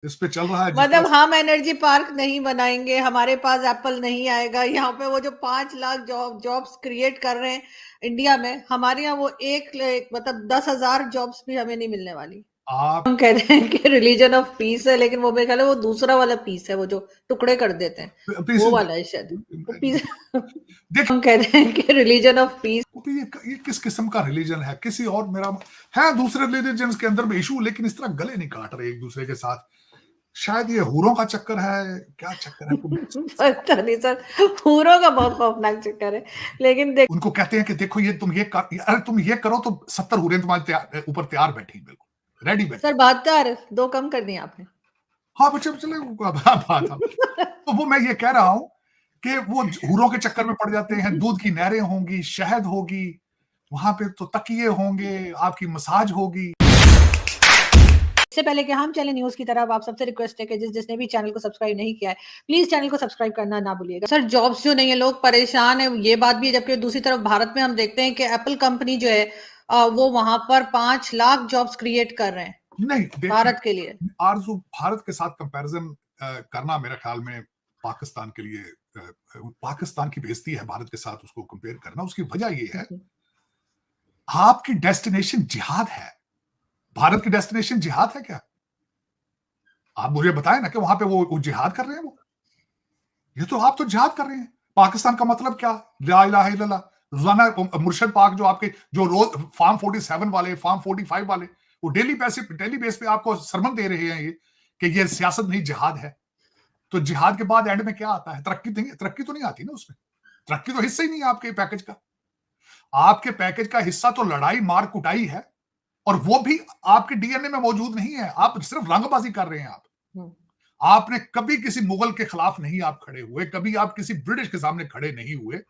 इस पे चल रहा है मतलब हम एनर्जी पार्क नहीं बनाएंगे, हमारे पास एप्पल नहीं आएगा यहाँ पे। वो जो 5 लाख जॉब्स क्रिएट कर रहे हैं इंडिया में, हमारे यहाँ वो मतलब 10,000 जॉब्स भी हमें नहीं मिलने वाली। आप हम कह रहे हैं कि रिलीजन ऑफ पीस है, लेकिन वो मेरे ख्याल है वो दूसरा वाला पीस है, वो जो टुकड़े कर देते हैं, वो वाला है शायद वो पीस। देख, हम कह रहे हैं कि रिलीजन ऑफ पीस। तो ये किस किस्म का रिलीजन है? किसी और मेरा है दूसरे रिलीजन के अंदर भी इशू, लेकिन इस तरह गले नहीं काट रहे एक दूसरे के साथ। शायद ये हूरों का चक्कर है, क्या चक्कर है पता नहीं सर, हूरों का बहुत खौफनाक चक्कर है। लेकिन उनको कहते हैं कि देखो ये तुम अरे तुम ये करो तो 70 हूरें तुम्हारे ऊपर तैयार बैठी, बिल्कुल रेडी बैठी। सर 72 2 कम कर दिए आपने। हाँ बच्चे चले बात हम। तो वो मैं ये कह रहा हूं कि वो हूरों के चक्कर में पड़ जाते हैं। दूध की नहरें होंगी, शहद होगी, वहां पे तो तकिए होंगे, आपकी मसाज होगी। इससे पहले कि हम चले न्यूज की तरफ, आप सबसे रिक्वेस्ट है कि जिसने भी चैनल को सब्सक्राइब नहीं किया है, प्लीज चैनल को सब्सक्राइब करना ना भूलिएगा। सर जॉब्स जो नहीं है, लोग परेशान है, ये बात भी है। जबकि दूसरी तरफ भारत में हम देखते हैं कि एप्पल कंपनी जो है वो वहां पर 5 लाख जॉब्स क्रिएट कर रहे हैं नहीं देखिए भारत के लिए। आरजू, भारत के साथ कंपैरिजन करना मेरे ख्याल में पाकिस्तान के लिए पाकिस्तान की बेइज्जती है। भारत के साथ उसको कंपेयर करना, उसकी वजह ये है आपकी डेस्टिनेशन जिहाद है। भारत की डेस्टिनेशन जिहाद है क्या? आप मुझे बताएं ना कि वहां पे वो जिहाद कर रहे हैं। वो ये तो आप तो जिहाद कर रहे हैं। पाकिस्तान का मतलब क्या? ला इलाहा इल्लल्लाह। रोजाना मुर्शद पाक जो आपके जो रोज फार्म 47 वाले, फार्म 45 वाले, वो डेली बेस पे आपको सरमन दे रहे हैं ये कि ये सियासत नहीं जिहाद है। तो जिहाद के बाद एंड में क्या आता है? तरक्की तो नहीं आती ना उसमें। तरक्की तो हिस्सा ही नहीं है आपके पैकेज का। आपके पैकेज का हिस्सा तो लड़ाई मार कुटाई है, और वो भी आपके डीएनए में मौजूद नहीं है। आप सिर्फ रंगबाजी कर रहे हैं। आपने कभी किसी मुगल के खिलाफ नहीं आप खड़े हुए, कभी आप किसी ब्रिटिश के सामने खड़े नहीं हुए।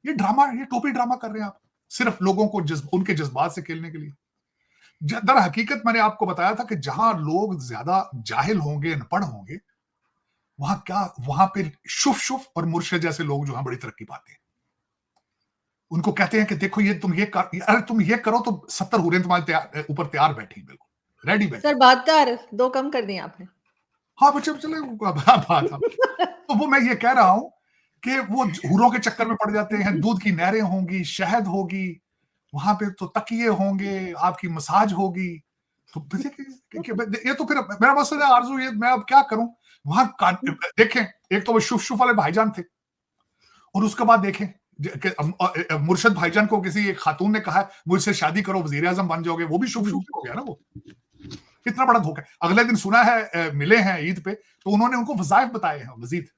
ये ड्रामा, ये टोपी ड्रामा कर रहे हैं आप, सिर्फ लोगों को उनके जज्बात से खेलने के लिए। दर हकीकत मैंने आपको बताया था कि जहां लोग ज्यादा जाहिल होंगे, अनपढ़ होंगे, वहां पे शुफ शुफ और मुर्शद जैसे लोग जो हैं बड़ी तरक्की पाते हैं। उनको कहते हैं कि देखो ये अरे तुम ये करो तो 70 हूरें तुम्हारे ऊपर तैयार बैठी, बिल्कुल रेडी बैठी। सर 72 2 कम कर दिए आपने। हाँ बच्चे चले बात हम। तो वो मैं ये कह रहा हूं कि वो हूरों के चक्कर में पड़ जाते हैं। दूध की नहरें होंगी, शहद होगी, वहां पे तो तकिए होंगे, आपकी मसाज होगी। तो ये तो फिर मेरा मसला है आरजू, ये मैं अब क्या करूं? वहां देखें, एक तो वो शुफ शुफ वाले भाईजान थे, और उसके बाद देखें मुर्शद भाईजान को किसी एक खातून ने कहा मुझसे शादी करो, वजीर आजम बन जाओगे। वो भी शुफ शुफ हो गया ना। वो कितना बड़ा धोखा है। अगले दिन सुना है मिले हैं ईद पे, तो उन्होंने उनको वजायफ बताए हैं मजीद।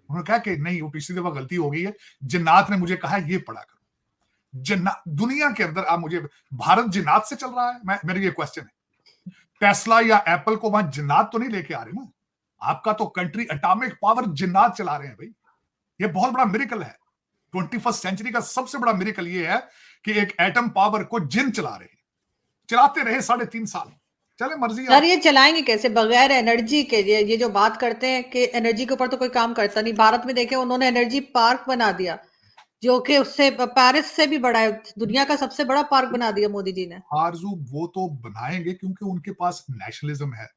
उन्होंने कहा कि नहीं, वो पिछली दफा गलती हो गई है, जिन्नात ने मुझे कहा ये पढ़ा करो। जिन्नात दुनिया के अंदर आप मुझे, भारत जिन्नात से चल रहा है? मेरे ये क्वेश्चन है। टेस्ला या एप्पल को वहां जिन्नात तो नहीं लेके आ रहे ना। आपका तो कंट्री एटॉमिक पावर जिन्नात चला रहे हैं भाई। ये बहुत बड़ा मिरेकल है। 21st सेंचुरी का सबसे बड़ा मिरेकल ये है कि एक एटम पावर को जिन चला रहे हैं। चलाते रहे 3.5 साल, चले मर्जी। सर ये चलाएंगे कैसे बगैर एनर्जी के? ये जो बात करते हैं कि एनर्जी के ऊपर तो कोई काम करता नहीं। भारत में देखे उन्होंने एनर्जी पार्क बना दिया, जो कि उससे पेरिस से भी बड़ा है, दुनिया का सबसे बड़ा पार्क बना दिया मोदी जी ने। आरजू वो तो बनाएंगे क्योंकि उनके पास नेशनलिज्म है।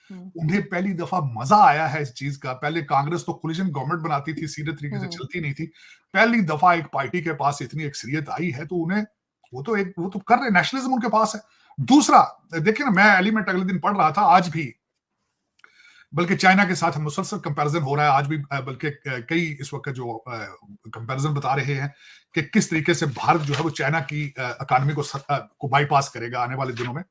उन्हें पहली दफा मजा आया है इस चीज का। पहले कांग्रेस तो कोलिशन गवर्नमेंट बनाती थी, सीधे तरीके से चलती नहीं थी। पहली दफा एक पार्टी के पास इतनी अक्सरियत आई है, तो उन्हें वो तो कर रहे, नेशनलिज्म उनके पास है। दूसरा देखिए ना, मैं एलिमेंट अगले दिन पढ़ रहा था, आज भी बल्कि चाइना के साथ मुसलसल कंपैरिजन हो रहा है आज भी। बल्कि कई इस वक्त जो कंपैरिजन बता रहे हैं कि किस तरीके से भारत जो है वो चाइना की इकोनॉमी को बाईपास करेगा आने वाले दिनों में।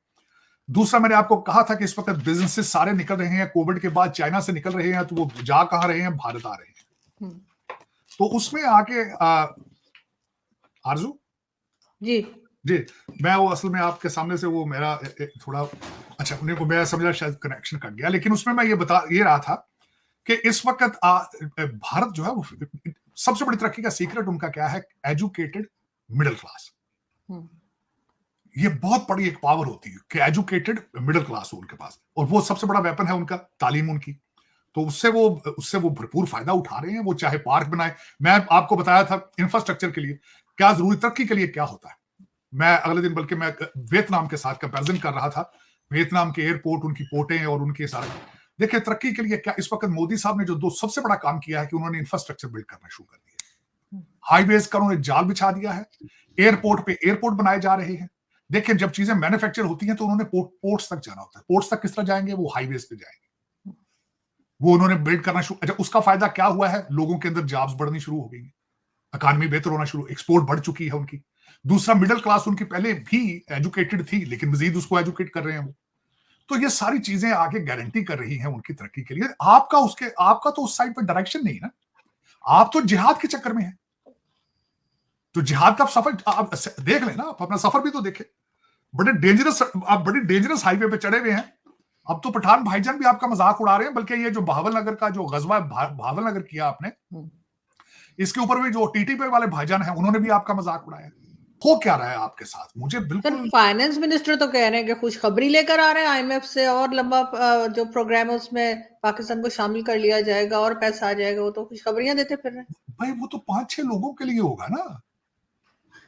दूसरा, मैंने आपको कहा था कि इस वक्त बिजनेसेस सारे निकल रहे हैं कोविड के बाद, चाइना से निकल रहे हैं, तो वो जा कहां रहे हैं? भारत आ रहे हैं। तो उसमें आके आरजू जी जी, मैं वो असल में आपके सामने से वो मेरा थोड़ा अच्छा, उन्हें को मैं समझा शायद कनेक्शन कट गया, लेकिन उसमें मैं ये रहा था कि इस वक्त भारत जो है वो सबसे बड़ी तरक्की का सीक्रेट उनका क्या है? Educated middle class. ये बहुत बड़ी एक पावर होती है कि एजुकेटेड मिडिल क्लास हो उनके पास, और वो सबसे बड़ा वेपन है उनका तालीम उनकी। तो उससे वो भरपूर फायदा उठा रहे हैं। वो चाहे पार्क बनाए, मैं आपको बताया था इंफ्रास्ट्रक्चर के लिए क्या जरूरी, तरक्की के लिए क्या होता है। मैं अगले दिन बल्कि मैं वियतनाम के साथ कंपैरिजन कर रहा था, वियतनाम के एयरपोर्ट, उनकी पोर्टें और उनके सारे। देखिए तरक्की के लिए क्या इस वक्त मोदी साहब ने जो सबसे बड़ा काम किया है कि उन्होंने इंफ्रास्ट्रक्चर बिल्ड करना शुरू कर दिया। हाईवेज का उन्होंने जाल बिछा दिया है, एयरपोर्ट पे एयरपोर्ट बनाए जा रहे हैं। देखिए जब चीजें मैन्युफैक्चर होती हैं तो उन्होंने पोर्ट्स तक जाना होता है। पोर्ट्स तक किस तरह जाएंगे? वो हाईवेज पे जाएंगे। वो उन्होंने बिल्ड करना शुरू। अच्छा, उसका फायदा क्या हुआ है? लोगों के अंदर जॉब्स बढ़नी शुरू हो गई, इकॉनमी बेहतर होना शुरू, एक्सपोर्ट बढ़ चुकी है उनकी। दूसरा, मिडिल क्लास उनकी पहले भी एजुकेटेड थी लेकिन मजीद उसको एजुकेट कर रहे हैं वो। तो ये सारी चीजें आगे गारंटी कर रही हैं उनकी तरक्की के लिए। आपका तो उस साइड पर डायरेक्शन नहीं है ना, आप तो जिहाद के चक्कर में हैं। तो जिहाद का सफर आप देख लेना, आप अपना सफर भी तो देखें। आप बड़े डेंजरस हाईवे पे चढ़े हुए हैं। अब तो पठान भाईजान भी आपका मजाक उड़ा रहे हैं, बल्कि ये जो बहावल नगर का जो गजवा बहावल नगर किया आपने, इसके ऊपर भी जो टीटी पे वाले भाईजान हैं उन्होंने भी आपका मजाक उड़ाया। हो क्या रहा है आपके साथ? मुझे बिल्कुल। फाइनेंस मिनिस्टर तो कह रहे हैं कि खुशखबरी लेकर आ रहे हैं आईएमएफ से, और लंबा जो प्रोग्राम है उसमें पाकिस्तान को शामिल कर लिया जाएगा और पैसा आ जाएगा। वो तो खुशखबरियां देते फिर रहे हैं। भाई वो तो 5-6 लोगों के लिए होगा ना।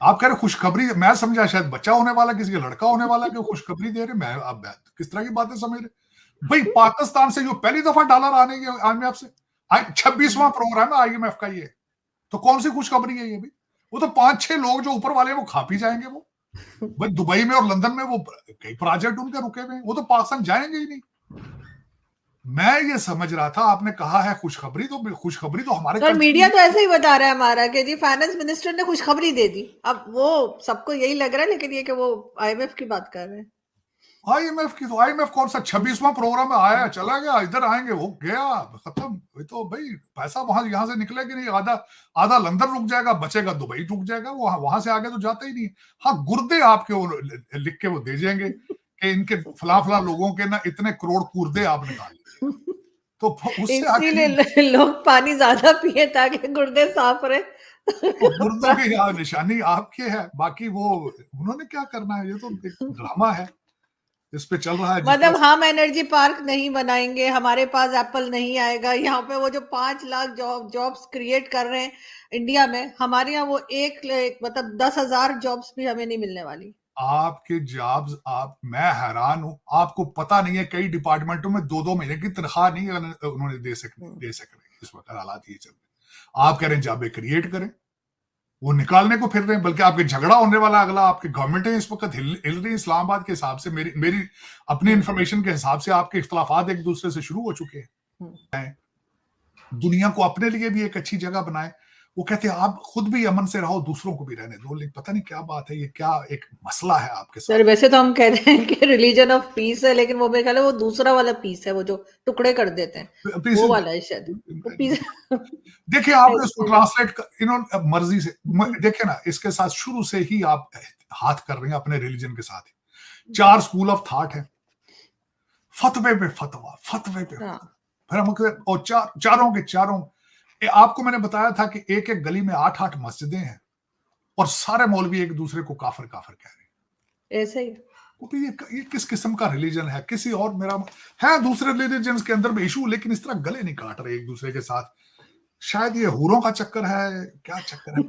आप कह रहे खुशखबरी, मैं समझा शायद बच्चा होने वाला, किसी का लड़का होने वाला कि खुशखबरी दे रहे। मैं अब किस तरह की बातें समझ रहे भाई? पाकिस्तान से जो पहली दफा डॉलर आने की आईएमएफ से 26वां प्रोग्राम है आईएमएफ का ये, तो कौन सी खुशखबरी है ये भी? वो तो 5-6 लोग जो ऊपर वाले वो खा पी जाएंगे। वो भाई दुबई में और लंदन में वो कई प्रोजेक्ट उनके रुके हुए हैं, वो तो पाकिस्तान जाएंगे ही नहीं। मैं ये समझ रहा था आपने कहा है खुशखबरी तो हमारे सर मीडिया तो ऐसे ही बता रहा है हमारा कि जी फाइनेंस मिनिस्टर ने खुशखबरी दे दी। अब वो सबको यही लग रहा है, लेकिन ये कि वो आईएमएफ की बात कर रहे हैं। आईएमएफ की तो आईएमएफ कौन सा 26वां प्रोग्राम में आया चला गया, इधर आएंगे वो गया खत्म। ये तो भाई पैसा वहां यहां से निकलेगा नहीं, आधा लंदन रुक जाएगा, बचेगा दुबई रुक जाएगा, वो वहां से आगे तो जाता ही नहीं। हाँ, गुर्दे आपके वो लिख के वो दे जाएंगे कि इनके फला लोगों के ना इतने करोड़ गुर्दे आप निकाल लीजिए, तो उससे आगे इसीलिए लोग पानी ज्यादा पिए ताकि गुर्दे साफ रहे। गुर्दों की निशानी आपके है, बाकी वो उन्होंने क्या करना है, ये तो एक ड्रामा है इस पे चल रहा है। मतलब हम एनर्जी पार्क नहीं बनाएंगे, हमारे पास एप्पल नहीं आएगा यहाँ पे। वो जो 5 लाख जॉब्स क्रिएट कर रहे हैं इंडिया में, हमारे यहाँ वो मतलब 10,000 जॉब्स भी हमें नहीं मिलने वाली। आपके जॉब्स मैं हैरान हूं, आपको पता नहीं है कई डिपार्टमेंटों में 2-2 महीने की तनख्वाह नहीं उन्होंने दे सक रहे इस वक्त हालात ये चल रहे। आप कह रहे हैं जॉबें क्रिएट करें, वो निकालने को फिर रहे हैं। बल्कि आपके झगड़ा होने वाला अगला आपकी गवर्नमेंट है इस वक्त हिल रही। इस्लामाबाद के हिसाब से मेरी अपनी इंफॉर्मेशन के हिसाब से आपके इख्तलाफात एक दूसरे से शुरू हो चुके हैं। दुनिया को अपने लिए भी एक अच्छी जगह बनाए। वो कहते हैं आप खुद भी अमन से रहो, दूसरों को भी रहने दो। लेकिन पता नहीं क्या बात है, ये क्या एक मसला है आपके साथ? सर वैसे तो हम कहते हैं कि रिलीजन ऑफ पीस है, लेकिन वो मेरे ख्याल है वो दूसरा वाला पीस है, वो जो टुकड़े कर देते हैं वो वाला है शायद वो पीस। देखिए आपने उसको ट्रांसलेट इन्होंने मर्जी से देखिए ना, इसके साथ शुरू से ही आप हाथ कर रहे हैं अपने रिलीजन के साथ। 4 स्कूल ऑफ थॉट है, फतवे पे फतवा, फतवे पे फिर हम और चारों के चारों। आपको मैंने बताया था कि एक एक गली में 8-8 मस्जिदें हैं और सारे मौलवी एक दूसरे को काफिर काफिर कह रहे हैं। ऐसे ही तो ये किस किस्म का रिलीजन है? किसी और मेरा है दूसरे रिलीजन के अंदर भी इशू, लेकिन इस तरह गले नहीं काट रहे एक दूसरे के साथ। शायद ये हूरों का चक्कर है, क्या चक्कर है?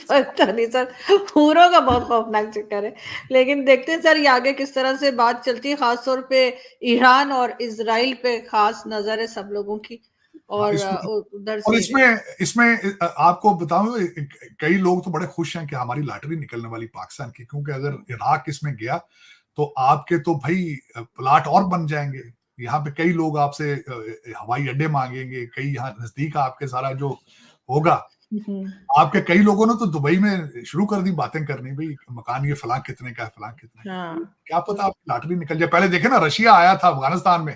पता नहीं सर, हूरों का बहुत खौफनाक चक्कर है। लेकिन देखते हैं सर ये आगे किस तरह से बात चलती है। खास तौर पे ईरान और इजराइल पे खास नजर है सब लोगों की। और उधर और से इसमें आपको बताऊं, कई लोग तो बड़े खुश हैं कि हमारी लॉटरी निकलने वाली पाकिस्तान की, क्योंकि अगर इराक इसमें गया तो आपके तो भाई प्लाट और बन जाएंगे। यहाँ पे कई लोग आपसे हवाई अड्डे मांगेंगे, कई यहाँ नजदीक आपके सारा जो होगा। आपके कई लोगों ने तो दुबई में शुरू कर दी बातें करनी, भाई मकान ये फलां कितने का है, फलां कितने का। क्या पता आपकी लॉटरी निकल जाए। पहले देखे ना, रशिया आया था अफगानिस्तान में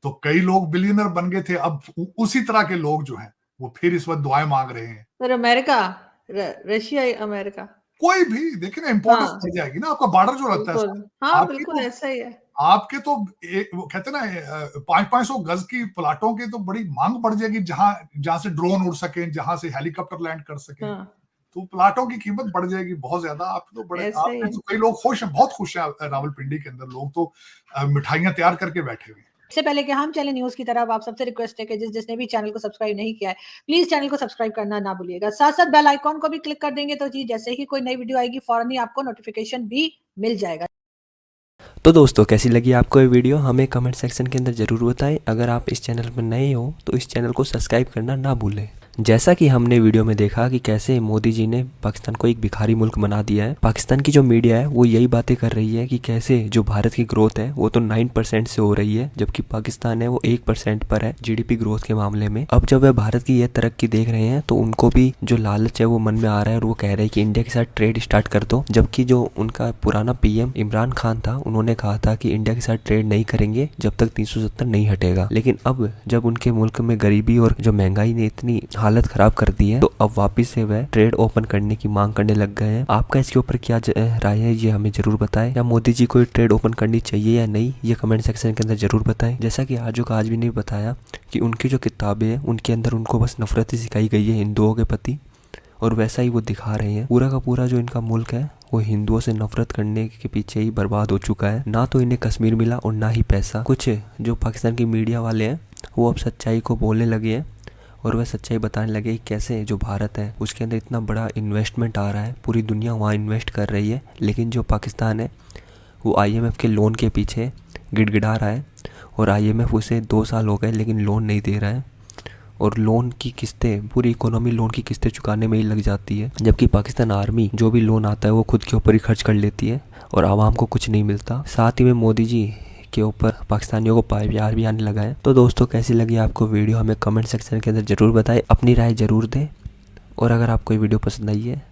तो कई लोग बिलियनर बन गए थे। अब उसी तरह के लोग जो हैं वो फिर इस वक्त दुआएं मांग रहे हैं। सर अमेरिका, रशिया, अमेरिका कोई भी देखिए ना, इंपॉर्टेंस बढ़ जाएगी ना। आपका बॉर्डर जो लगता है हाँ बिल्कुल ऐसा ही है। आपके तो वो कहते ना 500-500 गज की प्लाटों की तो बड़ी मांग बढ़ जाएगी, जहां से ड्रोन उड़ सके, जहां से हेलीकॉप्टर लैंड कर सके। तो प्लाटों की कीमत बढ़ जाएगी बहुत ज्यादा। आप तो कई लोग खुश हैं, बहुत खुश है रावलपिंडी के अंदर। लोग तो मिठाइयां तैयार करके बैठे हुए हैं। इससे पहले कि हम चले न्यूज की तरफ, आप सबसे रिक्वेस्ट है कि जिसने भी चैनल को सब्सक्राइब नहीं किया है प्लीज चैनल को सब्सक्राइब करना ना भूलिएगा। साथ साथ बेल आइकॉन को भी क्लिक कर देंगे तो जी जैसे ही कोई नई वीडियो आएगी फौरन ही आपको नोटिफिकेशन भी मिल जाएगा। तो दोस्तों कैसी लगी आपको ये वीडियो हमें कमेंट सेक्शन के अंदर ज़रूर बताएं। अगर आप इस चैनल पर नए हो तो इस चैनल को सब्सक्राइब करना ना भूलें। जैसा कि हमने वीडियो में देखा कि कैसे मोदी जी ने पाकिस्तान को एक भिखारी मुल्क बना दिया है। पाकिस्तान की जो मीडिया है वो यही बातें कर रही है कि कैसे जो भारत की ग्रोथ है वो तो 9% से हो रही है, जबकि पाकिस्तान है वो 1% पर है जीडीपी ग्रोथ के मामले में। अब जब वह भारत की यह तरक्की देख रहे हैं तो उनको भी जो लालच है वो मन में आ रहा है और वो कह रहे हैं कि इंडिया के साथ ट्रेड स्टार्ट कर दो। जबकि जो उनका पुराना पीएम इमरान खान था उन्होंने कहा था कि इंडिया के साथ ट्रेड नहीं करेंगे जब तक 370 नहीं हटेगा। लेकिन अब जब उनके मुल्क में गरीबी और जो महंगाई ने इतनी हालत खराब कर दी है तो अब वापिस से वह ट्रेड ओपन करने की मांग करने लग गए हैं। आपका इसके ऊपर क्या राय है ये हमें जरूर बताएं। या मोदी जी को ट्रेड ओपन करनी चाहिए या नहीं ये कमेंट सेक्शन के अंदर जरूर बताएं। जैसा कि आजो का आज भी ने बताया कि उनकी जो किताबें हैं उनके अंदर उनको बस नफरत ही सिखाई गई है हिंदुओं के प्रति, और वैसा ही वो दिखा रहे हैं। पूरा का पूरा जो इनका मुल्क है वो हिंदुओं से नफरत करने के पीछे ही बर्बाद हो चुका है। ना तो इन्हें कश्मीर मिला और ना ही पैसा। कुछ जो पाकिस्तान की मीडिया वाले हैं वो अब सच्चाई को बोलने लगे हैं और वह सच्चाई बताने लगे कि कैसे जो भारत है उसके अंदर इतना बड़ा इन्वेस्टमेंट आ रहा है, पूरी दुनिया वहाँ इन्वेस्ट कर रही है, लेकिन जो पाकिस्तान है वो IMF के लोन के पीछे गिड़गिड़ा रहा है और IMF उसे 2 साल हो गए लेकिन लोन नहीं दे रहा है और लोन की किस्तें, पूरी इकोनॉमी लोन की किस्तें चुकाने में ही लग जाती है। जबकि पाकिस्तान आर्मी जो भी लोन आता है वो खुद के ऊपर ही खर्च कर लेती है और आवाम को कुछ नहीं मिलता। साथ ही में मोदी जी के ऊपर पाकिस्तानियों को प्यार भी आने लगा है। तो दोस्तों कैसी लगी आपको वीडियो हमें कमेंट सेक्शन के अंदर ज़रूर बताएं, अपनी राय ज़रूर दें। और अगर आपको ये वीडियो पसंद आई है